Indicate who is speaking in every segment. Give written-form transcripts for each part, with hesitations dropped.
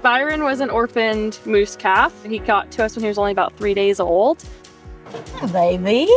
Speaker 1: Byron was an orphaned moose calf. He got to us when he was only about 3 days old.
Speaker 2: Baby.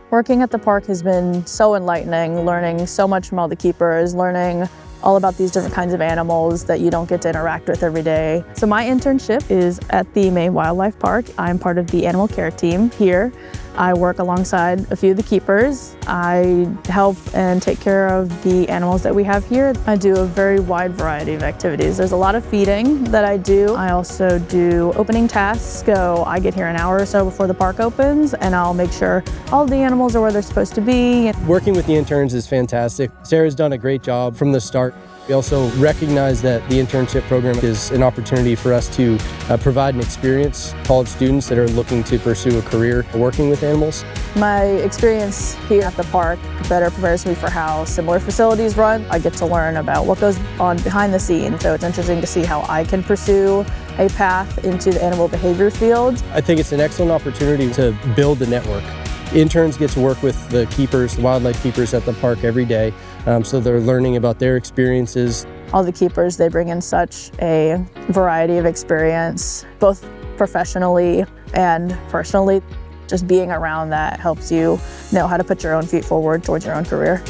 Speaker 2: Working at the park has been so enlightening, learning so much from all the keepers, learning all about these different kinds of animals that you don't get to interact with every day. So my internship is at the Maine Wildlife Park. I'm part of the animal care team here. I work alongside a few of the keepers. I help and take care of the animals that we have here. I do a very wide variety of activities. There's a lot of feeding that I do. I also do opening tasks. So I get here an hour or so before the park opens, and I'll make sure all the animals are where they're supposed to be.
Speaker 3: Working with the interns is fantastic. Sarah's done a great job from the start. We also recognize that the internship program is an opportunity for us to provide an experience to college students that are looking to pursue a career working with animals.
Speaker 2: My experience here at the park better prepares me for how similar facilities run. I get to learn about what goes on behind the scenes, so it's interesting to see how I can pursue a path into the animal behavior field.
Speaker 3: I think it's an excellent opportunity to build a network. Interns get to work with the keepers, the wildlife keepers at the park every day, so they're learning about their experiences.
Speaker 2: All the keepers, they bring in such a variety of experience, both professionally and personally. Just being around that helps you know how to put your own feet forward towards your own career.